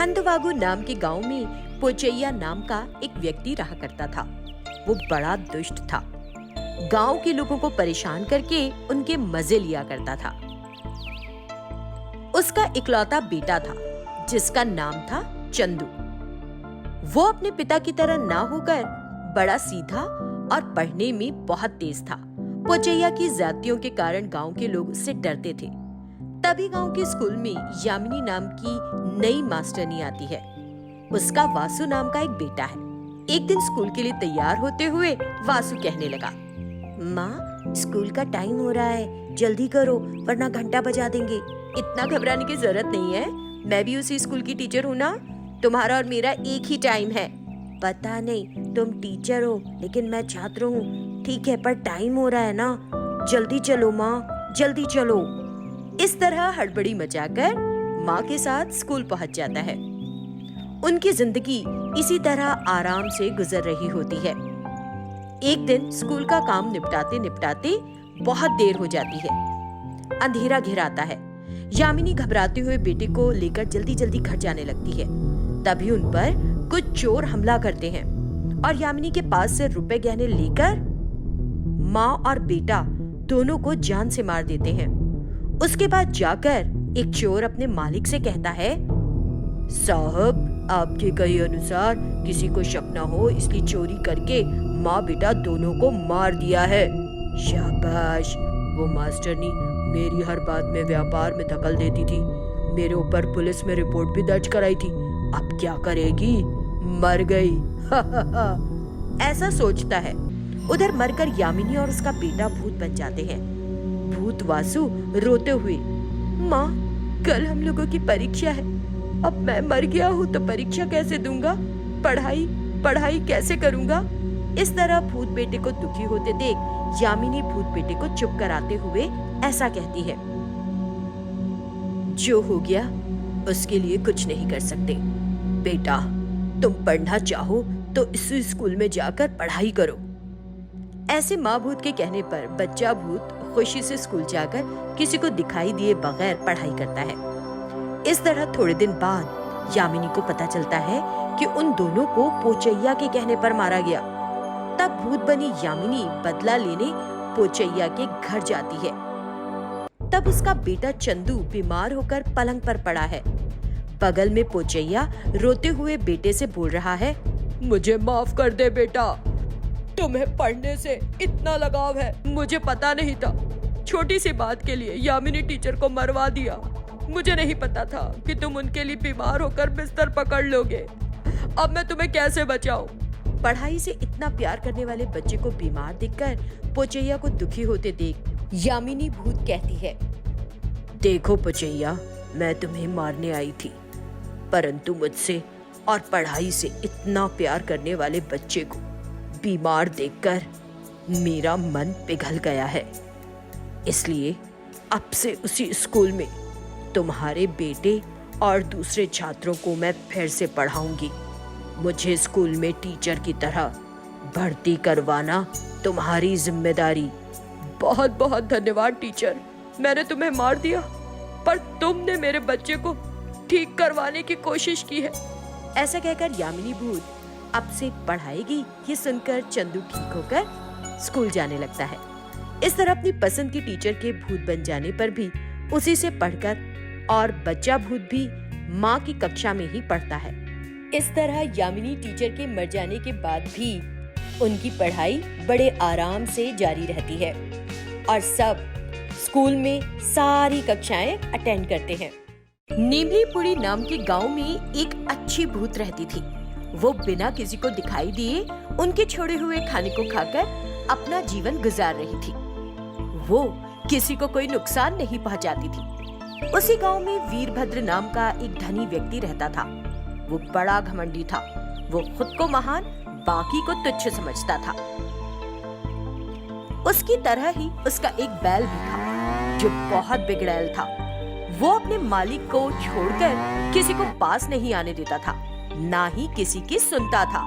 खंडवागु नाम के गांव में पोचैया नाम का एक व्यक्ति रहा करता था। वो बड़ा दुष्ट था। गांव के लोगों को परेशान करके उनके मजे लिया करता था। उसका इकलौता बेटा था जिसका नाम था चंदू। वो अपने पिता की तरह ना होकर बड़ा सीधा और पढ़ने में बहुत तेज था। पोचैया की जातियों के कारण गांव के लोग उससे डरते थे। तभी गांव के स्कूल में यामिनी नाम की नई मास्टरनी आती है। उसका वासु नाम का एक बेटा है। एक दिन स्कूल के लिए तैयार होते हुए वासु कहने लगा, माँ, स्कूल का टाइम हो रहा है, जल्दी करो वरना घंटा बजा देंगे। इतना घबराने की जरूरत नहीं है, मैं भी उसी स्कूल की टीचर हूँ ना। तुम्हारा और मेरा एक ही टाइम है। पता नहीं, तुम टीचर हो लेकिन मैं छात्र हूँ। ठीक है, पर टाइम हो रहा है ना, जल्दी चलो माँ, जल्दी चलो। इस तरह हड़बड़ी मचाकर माँ के साथ स्कूल पहुँच जाता है। उनकी जिंदगी इसी तरह आराम से गुजर रही होती है। एक दिन स्कूल का काम निपटाते निपटाते बहुत देर हो जाती है। अंधेरा घिराता है। यामिनी घबराते हुए बेटे को लेकर जल्दी जल्दी घर जाने लगती है। तभी उन पर कुछ चोर हमला करते हैं और यामिनी के पास से रुपए गहने लेकर माँ और बेटा दोनों को जान से मार देते हैं। उसके बाद जाकर एक चोर अपने मालिक से कहता है, साहब, आपके कहे अनुसार किसी को शक न हो इसलिए चोरी करके माँ बेटा दोनों को मार दिया है। शाबाश। वो मास्टरनी मेरी हर बात में व्यापार में दखल देती थी। मेरे ऊपर पुलिस में रिपोर्ट भी दर्ज कराई थी। अब क्या करेगी? मर गई। ऐसा सोचता है। उधर मरकर यामिनी और उसका बेटा भूत बन जाते हैं। भूत वासु रोते हुए, माँ, कल हम लोगों की परीक्षा है। अब मैं मर गया हूँ तो परीक्षा कैसे दूंगा? पढ़ाई कैसे करूँगा? इस तरह भूत बेटे को दुखी होते देख यामिनी भूत बेटे को चुप कराते हुए ऐसा कहती है, जो हो गया उसके लिए कुछ नहीं कर सकते। बेटा, तुम पढ़ना चाहो तो इसी स्कूल में जाकर पढ़ाई करो। ऐसे माँ भूत के कहने पर बच्चा भूत खुशी से स्कूल जाकर किसी को दिखाई दिए बगैर पढ़ाई करता है। इस तरह थोड़े दिन बाद यामिनी को पता चलता है कि उन दोनों को पोचैया के कहने पर मारा गया। तब भूत बनी यामिनी बदला लेने पोचैया के घर जाती है। तब उसका बेटा चंदू बीमार होकर पलंग पर पड़ा है। बगल में पोचैया रोते हुए बेटे से बोल रहा है, मुझे माफ कर दे बेटा, तुम्हें पढ़ने से इतना लगाव है, मुझे पता नहीं था। छोटी सी बात के लिए यामिनी टीचर को मरवा दिया। मुझे नहीं पता था कि तुम उनके लिए बीमार होकर बिस्तर पकड़ लोगे। अब मैं तुम्हें कैसे बचाऊं? पढ़ाई से इतना प्यार करने वाले बच्चे को बीमार देखकर पोचैया को दुखी होते देख यामिनी भूत कहती है, देखो पोचैया, मैं तुम्हें मारने आई थी, परंतु मुझसे और पढ़ाई से इतना प्यार करने वाले बच्चे को बीमार देखकर मेरा मन पिघल गया है। इसलिए अब से उसी स्कूल में तुम्हारे बेटे और दूसरे छात्रों को मैं फिर से पढ़ाऊंगी। मुझे स्कूल में टीचर की तरह भर्ती करवाना तुम्हारी जिम्मेदारी। बहुत बहुत धन्यवाद टीचर, मैंने तुम्हें मार दिया पर तुमने मेरे बच्चे को ठीक करवाने की कोशिश की है। ऐसा कहकर यामिनी भूत अब से पढ़ाएगी। ये सुनकर चंदू ठीक होकर स्कूल जाने लगता है। इस तरह अपनी पसंद की टीचर के भूत बन जाने पर भी उसी से पढ़कर और बच्चा भूत भी माँ की कक्षा में ही पढ़ता है। इस तरह यामिनी टीचर के मर जाने के बाद भी उनकी पढ़ाई बड़े आराम से जारी रहती है और सब स्कूल में सारी कक्षाएं अटेंड करते हैं। नीमलीपुरी नाम के गांव में एक अच्छी भूत रहती थी। वो बिना किसी को दिखाई दिए उनके छोड़े हुए खाने को खाकर अपना जीवन गुजार रही थी। वो किसी को कोई नुकसान नहीं पहुंचाती थी। उसी गांव में वीरभद्र नाम का एक धनी व्यक्ति रहता था। वो बड़ा घमंडी था। वो खुद को महान, बाकी को तुच्छ समझता था। उसकी तरह ही उसका एक बैल भी था जो बहुत बिगड़ैल था। वो अपने मालिक को छोड़कर किसी को पास नहीं आने देता था, ना ही किसी की सुनता था।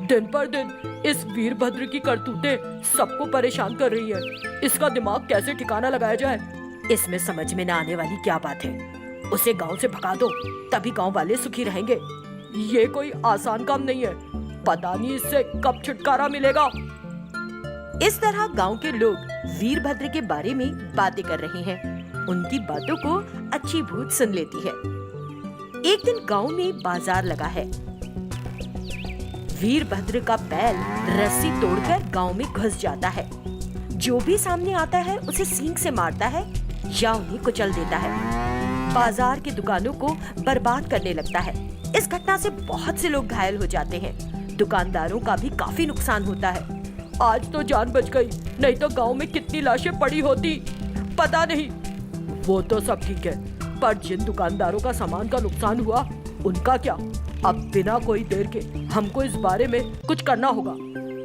दिन पर दिन इस वीरभद्र की करतूतें सबको परेशान कर रही है। इसका दिमाग कैसे ठिकाना लगाया जाए, इसमें समझ में न आने वाली क्या बात है। उसे गांव से भगा दो, तभी गांव वाले सुखी रहेंगे। ये कोई आसान काम नहीं है, पता नहीं इससे कब छुटकारा मिलेगा। इस तरह गांव के लोग वीरभद्र के बारे में बातें कर रहे हैं। उनकी बातों को अच्छी भूत सुन लेती है। एक दिन गांव में बाजार लगा है। वीरभद्र का बैल रस्सी तोड़कर गांव में घुस जाता है। जो भी सामने आता है उसे सींग से मारता है या उन्हें कुचल देता है। बाजार की दुकानों को बर्बाद करने लगता है। इस घटना से बहुत से लोग घायल हो जाते हैं। दुकानदारों का भी काफी नुकसान होता है। आज तो जान बच गई, नहीं तो गांव में कितनी लाशें पड़ी होती पता नहीं। वो तो सब ठीक है, पर जिन दुकानदारों का सामान का नुकसान हुआ उनका क्या? अब बिना कोई देर के हमको इस बारे में कुछ करना होगा।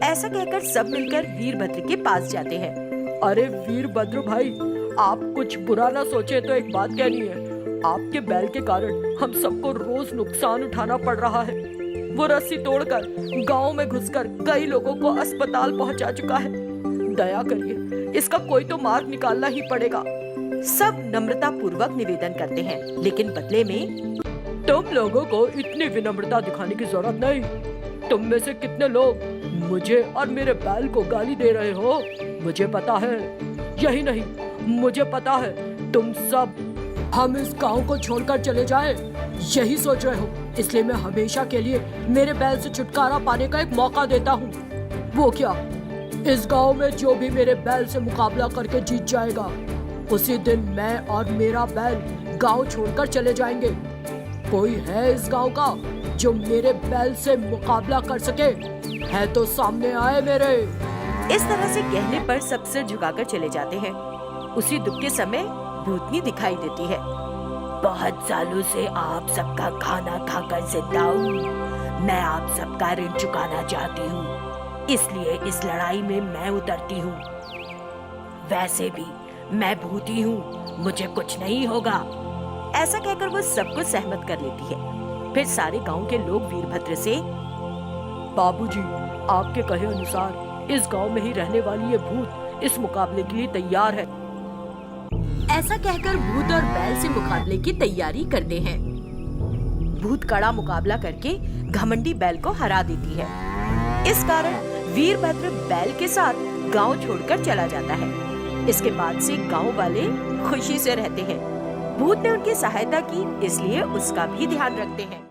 ऐसा कहकर सब मिलकर वीरभद्र के पास जाते हैं। अरे वीरभद्र भाई, आप कुछ बुरा ना सोचे तो एक बात कहनी है। आपके बैल के कारण हम सबको रोज नुकसान उठाना पड़ रहा है। वो रस्सी तोड़कर गांव में घुसकर कई लोगों को अस्पताल पहुंचा चुका है। दया करिए, इसका कोई तो मार्ग निकालना ही पड़ेगा। सब नम्रता पूर्वक निवेदन करते हैं, लेकिन बदले में तुम लोगों को इतनी विनम्रता दिखाने की जरूरत नहीं। तुम में से कितने लोग मुझे और मेरे बैल को गाली दे रहे हो मुझे पता है। यही नहीं, मुझे पता है तुम सब हम इस गांव को छोड़कर चले जाएं, यही सोच रहे हो। इसलिए मैं हमेशा के लिए मेरे बैल से छुटकारा पाने का एक मौका देता हूँ। वो क्या, इस गांव में जो भी मेरे बैल से मुकाबला करके जीत जाएगा, उसी दिन मैं और मेरा बैल गांव छोड़कर चले जाएंगे। कोई है इस गांव का जो मेरे बैल से मुकाबला कर सके? है तो सामने आए मेरे। इस तरह से कहने पर सब सिर झुकाकर चले जाते हैं। उसी दुख के समय भूतनी दिखाई देती है। बहुत सालों से आप सबका खाना खाकर जिंदा हूँ। मैं आप सबका ऋण चुकाना चाहती हूँ, इसलिए इस लड़ाई में मैं उतरती हूँ। वैसे भी मैं भूती हूँ, मुझे कुछ नहीं होगा। ऐसा कहकर वो सबको सहमत कर लेती है। फिर सारे गांव के लोग वीरभद्र से, बाबूजी, आपके कहे अनुसार इस गांव में ही रहने वाली ये भूत इस मुकाबले के लिए तैयार है। ऐसा कहकर भूत और बैल से मुकाबले की तैयारी करते हैं। भूत कड़ा मुकाबला करके घमंडी बैल को हरा देती है। इस कारण वीरभद्र बैल के साथ गांव छोड़कर चला जाता है। इसके बाद से गांव वाले खुशी से रहते हैं। भूत ने उनकी सहायता की, इसलिए उसका भी ध्यान रखते हैं।